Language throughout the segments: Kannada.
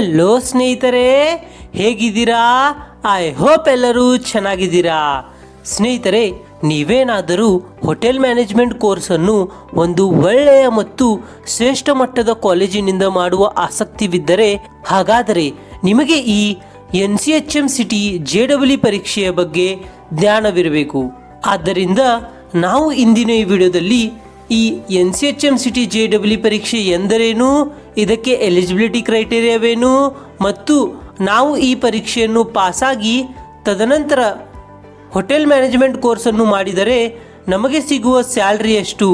ಹೆಲೋ ಸ್ನೇಹಿತರೆ, ಹೇಗಿದ್ದೀರಾ? ಐ ಹೋಪ್ ಎಲ್ಲರೂ ಚೆನ್ನಾಗಿದ್ದೀರಾ. ಸ್ನೇಹಿತರೆ, ನೀವೇನಾದರೂ ಹೋಟೆಲ್ ಮ್ಯಾನೇಜ್ಮೆಂಟ್ ಕೋರ್ಸನ್ನು ಒಂದು ಒಳ್ಳೆಯ ಮತ್ತು ಶ್ರೇಷ್ಠ ಮಟ್ಟದ ಕಾಲೇಜಿನಿಂದ ಮಾಡುವ ಆಸಕ್ತಿವಿದ್ದರೆ ಹಾಗಾದರೆ ನಿಮಗೆ ಈ NCHM-CT JEE ಪರೀಕ್ಷೆಯ ಬಗ್ಗೆ ಜ್ಞಾನವಿರಬೇಕು. ಆದ್ದರಿಂದ ನಾವು ಇಂದಿನ ಈ ವಿಡಿಯೋದಲ್ಲಿ ಈ NCHM-CT JEE ಪರೀಕ್ಷೆ ಎಂದರೇನು, ಇದಕ್ಕೆ ಎಲಿಜಿಬಿಲಿಟಿ ಕ್ರೈಟೇರಿಯಾವೇನು ಮತ್ತು ನಾವು ಈ ಪರೀಕ್ಷೆಯನ್ನು ಪಾಸಾಗಿ ತದನಂತರ ಹೋಟೆಲ್ ಮ್ಯಾನೇಜ್ಮೆಂಟ್ ಕೋರ್ಸನ್ನು ಮಾಡಿದರೆ ನಮಗೆ ಸಿಗುವ ಸ್ಯಾಲ್ರಿ ಎಷ್ಟು,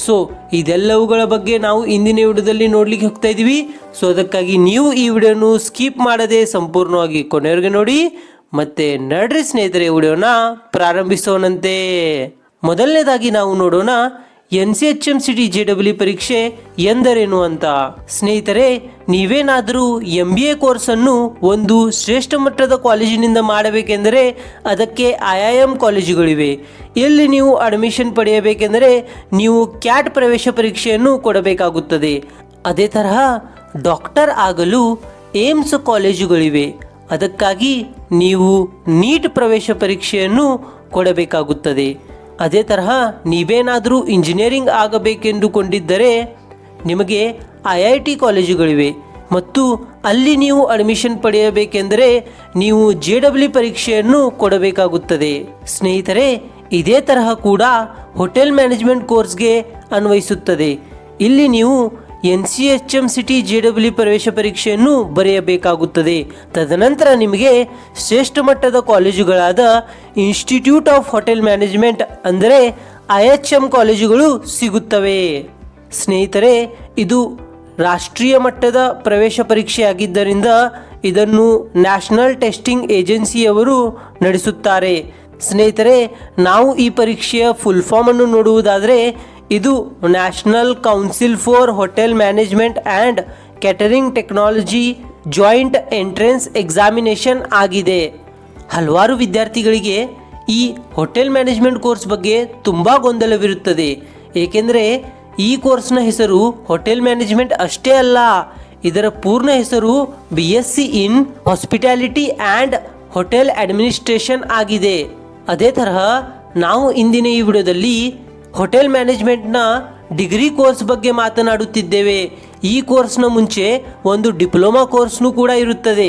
ಸೊ ಇದೆಲ್ಲವುಗಳ ಬಗ್ಗೆ ನಾವು ಇಂದಿನ ವಿಡಿಯೋದಲ್ಲಿ ನೋಡ್ಲಿಕ್ಕೆ ಹೋಗ್ತಾ ಇದ್ದೀವಿ. ಸೊ ಅದಕ್ಕಾಗಿ ನೀವು ಈ ವಿಡಿಯೋನು ಸ್ಕಿಪ್ ಮಾಡದೆ ಸಂಪೂರ್ಣವಾಗಿ ಕೊನೆಯವರೆಗೆ ನೋಡಿ. ಮತ್ತೆ ನಡ್ರಿ ಸ್ನೇಹಿತರೆ, ವಿಡಿಯೋನ ಪ್ರಾರಂಭಿಸೋಣಂತೆ. ಮೊದಲನೇದಾಗಿ ನಾವು ನೋಡೋಣ NCHM-CT JEE ಪರೀಕ್ಷೆ ಎಂದರೇನು ಅಂತ. ಸ್ನೇಹಿತರೆ, ನೀವೇನಾದರೂ MBA ಕೋರ್ಸನ್ನು ಒಂದು ಶ್ರೇಷ್ಠ ಮಟ್ಟದ ಕಾಲೇಜಿನಿಂದ ಮಾಡಬೇಕೆಂದರೆ ಅದಕ್ಕೆ IIM ಕಾಲೇಜುಗಳಿವೆ. ಇಲ್ಲಿ ನೀವು ಅಡ್ಮಿಷನ್ ಪಡೆಯಬೇಕೆಂದರೆ ನೀವು ಕ್ಯಾಟ್ ಪ್ರವೇಶ ಪರೀಕ್ಷೆಯನ್ನು ಕೊಡಬೇಕಾಗುತ್ತದೆ. ಅದೇ ತರಹ ಡಾಕ್ಟರ್ ಆಗಲು ಏಮ್ಸ್ ಕಾಲೇಜುಗಳಿವೆ. ಅದಕ್ಕಾಗಿ ನೀವು ನೀಟ್ ಪ್ರವೇಶ ಪರೀಕ್ಷೆಯನ್ನು ಕೊಡಬೇಕಾಗುತ್ತದೆ. ಅದೇ ತರಹ ನೀವೇನಾದರೂ ಇಂಜಿನಿಯರಿಂಗ್ ಆಗಬೇಕೆಂದುಕೊಂಡಿದ್ದರೆ ನಿಮಗೆ IIT ಕಾಲೇಜುಗಳಿವೆ ಮತ್ತು ಅಲ್ಲಿ ನೀವು ಅಡ್ಮಿಷನ್ ಪಡೆಯಬೇಕೆಂದರೆ ನೀವು JEE ಪರೀಕ್ಷೆಯನ್ನು ಕೊಡಬೇಕಾಗುತ್ತದೆ. ಸ್ನೇಹಿತರೆ, ಇದೇ ತರಹ ಕೂಡ ಹೋಟೆಲ್ ಮ್ಯಾನೇಜ್ಮೆಂಟ್ ಕೋರ್ಸ್ಗೆ ಅನ್ವಯಿಸುತ್ತದೆ. ಇಲ್ಲಿ ನೀವು NCHM-CT JEE ಪ್ರವೇಶ ಪರೀಕ್ಷೆಯನ್ನು ಬರೆಯಬೇಕಾಗುತ್ತದೆ. ತದನಂತರ ನಿಮಗೆ ಶ್ರೇಷ್ಠ ಮಟ್ಟದ ಕಾಲೇಜುಗಳಾದ ಇನ್ಸ್ಟಿಟ್ಯೂಟ್ ಆಫ್ ಹೋಟೆಲ್ ಮ್ಯಾನೇಜ್ಮೆಂಟ್ ಅಂದರೆ IHM ಕಾಲೇಜುಗಳು ಸಿಗುತ್ತವೆ. ಸ್ನೇಹಿತರೆ, ಇದು ರಾಷ್ಟ್ರೀಯ ಮಟ್ಟದ ಪ್ರವೇಶ ಪರೀಕ್ಷೆಯಾಗಿದ್ದರಿಂದ ಇದನ್ನು ನ್ಯಾಷನಲ್ ಟೆಸ್ಟಿಂಗ್ ಏಜೆನ್ಸಿಯವರು ನಡೆಸುತ್ತಾರೆ. ಸ್ನೇಹಿತರೆ, ನಾವು ಈ ಪರೀಕ್ಷೆಯ ಫುಲ್ ಫಾರ್ಮ್ ಅನ್ನು ನೋಡುವುದಾದರೆ ಇದು national council for hotel management and catering technology joint entrance examination ಆಗಿದೆ. ಹಲವಾರು ವಿದ್ಯಾರ್ಥಿಗಳಿಗೆ ಈ ಹೋಟೆಲ್ ಮ್ಯಾನೇಜ್ಮೆಂಟ್ ಕೋರ್ಸ್ ಬಗ್ಗೆ ತುಂಬ ಗೊಂದಲವಿರುತ್ತದೆ. ಏಕೆಂದರೆ ಈ ಕೋರ್ಸ್ನ ಹೆಸರು ಹೋಟೆಲ್ ಮ್ಯಾನೇಜ್ಮೆಂಟ್ ಅಷ್ಟೇ ಅಲ್ಲ, ಇದರ ಪೂರ್ಣ ಹೆಸರು BSc in hospitality and hotel administration ಆಗಿದೆ. ಅದೇ ತರಹ ನಾವು ಇಂದಿನ ಈ ವಿಡಿಯೋದಲ್ಲಿ ಹೋಟೆಲ್ ಮ್ಯಾನೇಜ್ಮೆಂಟ್ನ ಡಿಗ್ರಿ ಕೋರ್ಸ್ ಬಗ್ಗೆ ಮಾತನಾಡುತ್ತಿದ್ದೇವೆ. ಈ ಕೋರ್ಸ್ನ ಮುಂಚೆ ಒಂದು ಡಿಪ್ಲೊಮಾ ಕೋರ್ಸ್ನೂ ಕೂಡ ಇರುತ್ತದೆ.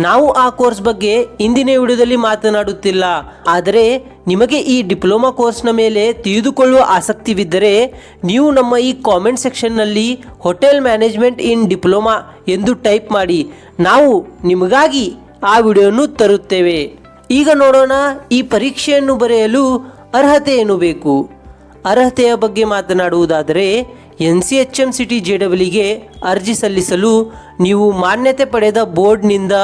ನಾವು ಆ ಕೋರ್ಸ್ ಬಗ್ಗೆ ಇಂದಿನ ವಿಡಿಯೋದಲ್ಲಿ ಮಾತನಾಡುತ್ತಿಲ್ಲ. ಆದರೆ ನಿಮಗೆ ಈ ಡಿಪ್ಲೊಮಾ ಕೋರ್ಸ್ನ ಮೇಲೆ ತಿಳಿದುಕೊಳ್ಳುವ ಆಸಕ್ತಿವಿದ್ದರೆ ನೀವು ನಮ್ಮ ಈ ಕಾಮೆಂಟ್ ಸೆಕ್ಷನ್ನಲ್ಲಿ ಹೋಟೆಲ್ ಮ್ಯಾನೇಜ್ಮೆಂಟ್ ಇನ್ ಡಿಪ್ಲೊಮಾ ಎಂದು ಟೈಪ್ ಮಾಡಿ, ನಾವು ನಿಮಗಾಗಿ ಆ ವಿಡಿಯೋನು ತರುತ್ತೇವೆ. ಈಗ ನೋಡೋಣ, ಈ ಪರೀಕ್ಷೆಯನ್ನು ಬರೆಯಲು ಅರ್ಹತೆ ಏನು ಬೇಕು. ಅರ್ಹತೆಯ ಬಗ್ಗೆ ಮಾತನಾಡುವುದಾದರೆ NCHM-CT JEE ಅರ್ಜಿ ಸಲ್ಲಿಸಲು ನೀವು ಮಾನ್ಯತೆ ಪಡೆದ ಬೋರ್ಡ್ನಿಂದ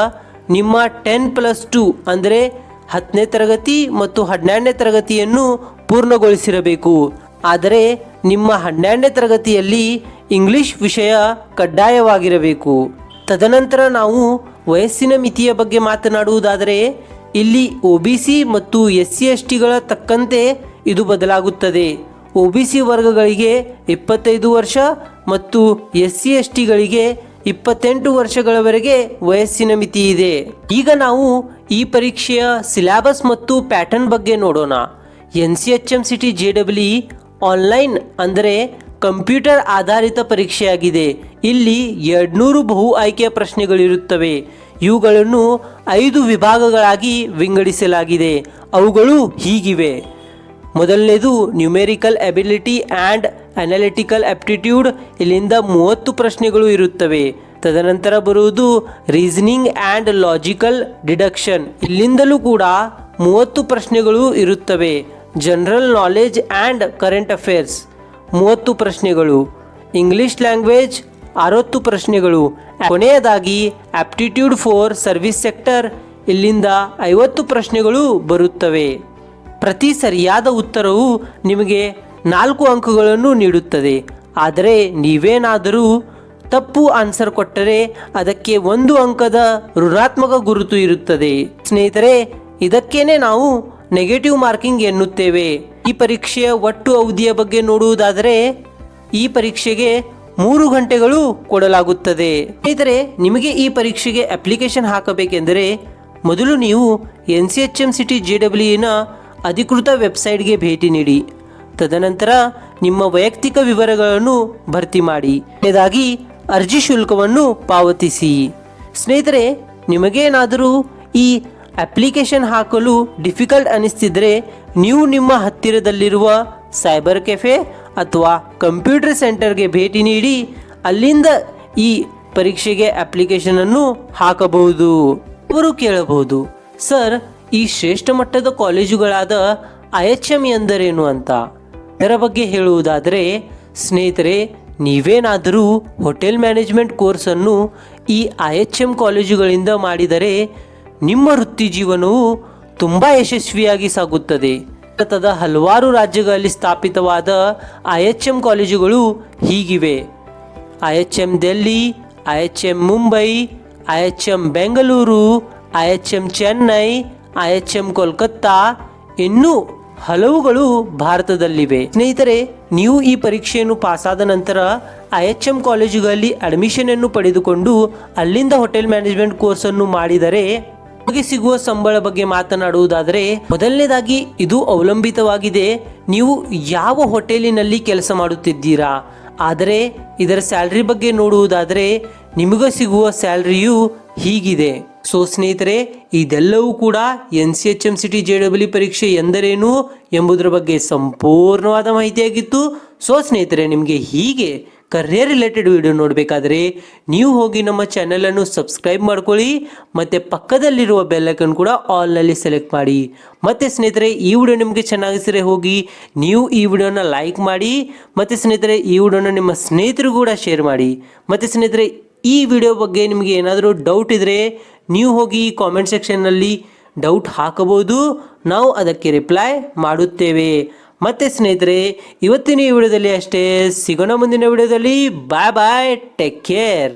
ನಿಮ್ಮ 10+2 ಅಂದರೆ 10ನೇ ತರಗತಿ ಮತ್ತು 12ನೇ ತರಗತಿಯನ್ನು ಪೂರ್ಣಗೊಳಿಸಿರಬೇಕು. ಆದರೆ ನಿಮ್ಮ 12ನೇ ತರಗತಿಯಲ್ಲಿ ಇಂಗ್ಲಿಷ್ ವಿಷಯ ಕಡ್ಡಾಯವಾಗಿರಬೇಕು. ತದನಂತರ ನಾವು ವಯಸ್ಸಿನ ಮಿತಿಯ ಬಗ್ಗೆ ಮಾತನಾಡುವುದಾದರೆ ಇಲ್ಲಿ OBC ಮತ್ತು SC/STಗಳ ತಕ್ಕಂತೆ ಇದು ಬದಲಾಗುತ್ತದೆ. OBC ವರ್ಗಗಳಿಗೆ 25 ವರ್ಷ ಮತ್ತು SC/STಗಳಿಗೆ 28 ವರ್ಷಗಳವರೆಗೆ ವಯಸ್ಸಿನ ಮಿತಿ ಇದೆ. ಈಗ ನಾವು ಈ ಪರೀಕ್ಷೆಯ ಸಿಲೆಬಸ್ ಮತ್ತು ಪ್ಯಾಟರ್ನ್ ಬಗ್ಗೆ ನೋಡೋಣ. NCHM-CT JEE ಆನ್ಲೈನ್ ಅಂದರೆ ಕಂಪ್ಯೂಟರ್ ಆಧಾರಿತ ಪರೀಕ್ಷೆಯಾಗಿದೆ. ಇಲ್ಲಿ 200 ಬಹು ಆಯ್ಕೆಯ ಪ್ರಶ್ನೆಗಳಿರುತ್ತವೆ. ಇವುಗಳನ್ನು 5 ವಿಭಾಗಗಳಾಗಿ ವಿಂಗಡಿಸಲಾಗಿದೆ. ಅವುಗಳು ಹೀಗಿವೆ. ಮೊದಲನೇದು numerical ability and analytical aptitude. ಇಲ್ಲಿಂದ 30 ಪ್ರಶ್ನೆಗಳು ಇರುತ್ತವೆ. ತದನಂತರ ಬರುವುದು ರೀಸನಿಂಗ್ ಆ್ಯಂಡ್ ಲಾಜಿಕಲ್ ಡಿಡಕ್ಷನ್. ಇಲ್ಲಿಂದಲೂ ಕೂಡ 30 ಪ್ರಶ್ನೆಗಳು ಇರುತ್ತವೆ. General knowledge and current affairs 30 ಪ್ರಶ್ನೆಗಳು. ಇಂಗ್ಲಿಷ್ ಲ್ಯಾಂಗ್ವೇಜ್ 60 ಪ್ರಶ್ನೆಗಳು. ಕೊನೆಯದಾಗಿ ಆಪ್ಟಿಟ್ಯೂಡ್ ಫಾರ್ ಸರ್ವಿಸ್ ಸೆಕ್ಟರ್, ಇಲ್ಲಿಂದ 50 ಪ್ರಶ್ನೆಗಳು ಬರುತ್ತವೆ. ಪ್ರತಿ ಸರಿಯಾದ ಉತ್ತರವು ನಿಮಗೆ 4 ಅಂಕಗಳನ್ನು ನೀಡುತ್ತದೆ. ಆದರೆ ನೀವೇನಾದರೂ ತಪ್ಪು ಆನ್ಸರ್ ಕೊಟ್ಟರೆ ಅದಕ್ಕೆ 1 ಅಂಕದ ಋಣಾತ್ಮಕ ಗುರುತು ಇರುತ್ತದೆ. ಸ್ನೇಹಿತರೆ, ಇದಕ್ಕೇನೆ ನಾವು ನೆಗೆಟಿವ್ ಮಾರ್ಕಿಂಗ್ ಎನ್ನುತ್ತೇವೆ. ಈ ಪರೀಕ್ಷೆಯ ಒಟ್ಟು ಅವಧಿಯ ಬಗ್ಗೆ ನೋಡುವುದಾದರೆ ಈ ಪರೀಕ್ಷೆಗೆ 3 ಗಂಟೆಗಳು ಕೊಡಲಾಗುತ್ತದೆ. ಸ್ನೇಹಿತರೆ, ನಿಮಗೆ ಈ ಪರೀಕ್ಷೆಗೆ ಅಪ್ಲಿಕೇಶನ್ ಹಾಕಬೇಕೆಂದರೆ ಮೊದಲು ನೀವು NCHMCT JEE ನ ಅಧಿಕೃತ ವೆಬ್ಸೈಟ್ಗೆ ಭೇಟಿ ನೀಡಿ. ತದನಂತರ ನಿಮ್ಮ ವೈಯಕ್ತಿಕ ವಿವರಗಳನ್ನು ಭರ್ತಿ ಮಾಡಿ. ಕೊನೆಯದಾಗಿ ಅರ್ಜಿ ಶುಲ್ಕವನ್ನು ಪಾವತಿಸಿ. ಸ್ನೇಹಿತರೆ, ನಿಮಗೇನಾದರೂ ಈ ಅಪ್ಲಿಕೇಶನ್ ಹಾಕಲು ಡಿಫಿಕಲ್ಟ್ ಅನಿಸ್ತಿದ್ರೆ ನೀವು ನಿಮ್ಮ ಹತ್ತಿರದಲ್ಲಿರುವ ಸೈಬರ್ ಕೆಫೆ ಅಥವಾ ಕಂಪ್ಯೂಟರ್ ಸೆಂಟರ್ಗೆ ಭೇಟಿ ನೀಡಿ ಅಲ್ಲಿಂದ ಈ ಪರೀಕ್ಷೆಗೆ ಅಪ್ಲಿಕೇಶನ್ ಅನ್ನು ಹಾಕಬಹುದು. ಅವರು ಕೇಳಬಹುದು, ಸರ್, ಈ ಶ್ರೇಷ್ಠ ಮಟ್ಟದ ಕಾಲೇಜುಗಳಾದ IHM ಎಂದರೇನು ಅಂತ. ಇದರ ಬಗ್ಗೆ ಹೇಳುವುದಾದರೆ ಸ್ನೇಹಿತರೆ, ನೀವೇನಾದರೂ ಹೋಟೆಲ್ ಮ್ಯಾನೇಜ್ಮೆಂಟ್ ಕೋರ್ಸನ್ನು ಈ IHM ಕಾಲೇಜುಗಳಿಂದ ಮಾಡಿದರೆ ನಿಮ್ಮ ವೃತ್ತಿ ಜೀವನವು ತುಂಬ ಯಶಸ್ವಿಯಾಗಿ ಸಾಗುತ್ತದೆ. ಭಾರತದ ಹಲವಾರು ರಾಜ್ಯಗಳಲ್ಲಿ ಸ್ಥಾಪಿತವಾದ IHM ಕಾಲೇಜುಗಳು ಹೀಗಿವೆ: IHM Delhi, IHM Mumbai, IHM Bengaluru, IHM Chennai, IHM Kolkata, ಇನ್ನೂ ಹಲವುಗಳು ಭಾರತದಲ್ಲಿವೆ. ಸ್ನೇಹಿತರೆ, ನೀವು ಈ ಪರೀಕ್ಷೆಯನ್ನು ಪಾಸಾದ ನಂತರ IHM ಕಾಲೇಜುಗಳಲ್ಲಿ ಅಡ್ಮಿಷನ್ ಅನ್ನು ಪಡೆದುಕೊಂಡು ಅಲ್ಲಿಂದ ಹೋಟೆಲ್ ಮ್ಯಾನೇಜ್ಮೆಂಟ್ ಕೋರ್ಸ್ ಅನ್ನು ಮಾಡಿದರೆ ನಿಮಗೆ ಸಿಗುವ ಸಂಬಳ ಬಗ್ಗೆ ಮಾತನಾಡುವುದಾದರೆ, ಮೊದಲನೇದಾಗಿ ಇದು ಅವಲಂಬಿತವಾಗಿದೆ ನೀವು ಯಾವ ಹೋಟೆಲಿನಲ್ಲಿ ಕೆಲಸ ಮಾಡುತ್ತಿದ್ದೀರಾ. ಆದರೆ ಇದರ ಸ್ಯಾಲ್ರಿ ಬಗ್ಗೆ ನೋಡುವುದಾದರೆ ನಿಮಗೆ ಸಿಗುವ ಸ್ಯಾಲ್ರಿಯು ಹೀಗಿದೆ. ಸೊ ಸ್ನೇಹಿತರೆ, ಇದೆಲ್ಲವೂ ಕೂಡ NCHMCT JEE ಪರೀಕ್ಷೆ ಎಂದರೇನು ಎಂಬುದರ ಬಗ್ಗೆ ಸಂಪೂರ್ಣವಾದ ಮಾಹಿತಿಯಾಗಿತ್ತು. ಸೊ ಸ್ನೇಹಿತರೆ, ನಿಮಗೆ ಹೀಗೆ ಕರಿಯರ್ ರಿಲೇಟೆಡ್ ವಿಡಿಯೋ ನೋಡಬೇಕಾದ್ರೆ ನೀವು ಹೋಗಿ ನಮ್ಮ ಚಾನಲನ್ನು ಸಬ್ಸ್ಕ್ರೈಬ್ ಮಾಡ್ಕೊಳ್ಳಿ ಮತ್ತು ಪಕ್ಕದಲ್ಲಿರುವ ಬೆಲ್ಲೈಕನ್ ಕೂಡ ಆಲ್ನಲ್ಲಿ ಸೆಲೆಕ್ಟ್ ಮಾಡಿ. ಮತ್ತು ಸ್ನೇಹಿತರೆ, ಈ ವಿಡಿಯೋ ನಿಮಗೆ ಚೆನ್ನಾಗಿಸಿದರೆ ಹೋಗಿ ನೀವು ಈ ವಿಡಿಯೋನ ಲೈಕ್ ಮಾಡಿ. ಮತ್ತು ಸ್ನೇಹಿತರೆ, ಈ ವಿಡಿಯೋನ ನಿಮ್ಮ ಸ್ನೇಹಿತರು ಕೂಡ ಶೇರ್ ಮಾಡಿ. ಮತ್ತು ಸ್ನೇಹಿತರೆ, ಈ ವಿಡಿಯೋ ಬಗ್ಗೆ ನಿಮಗೆ ಏನಾದರೂ ಡೌಟ್ ಇದ್ದರೆ ನೀವು ಹೋಗಿ ಕಾಮೆಂಟ್ ಸೆಕ್ಷನ್ನಲ್ಲಿ ಡೌಟ್ ಹಾಕಬಹುದು, ನಾವು ಅದಕ್ಕೆ ರಿಪ್ಲೈ ಮಾಡುತ್ತೇವೆ. ಮತ್ತೆ ಸ್ನೇಹಿತರೆ, ಇವತ್ತಿನ ಈ ವಿಡಿಯೋದಲ್ಲಿ ಅಷ್ಟೇ. ಸಿಗೋಣ ಮುಂದಿನ ವಿಡಿಯೋದಲ್ಲಿ. ಬಾಯ್ ಬಾಯ್, ಟೇಕ್ ಕೇರ್.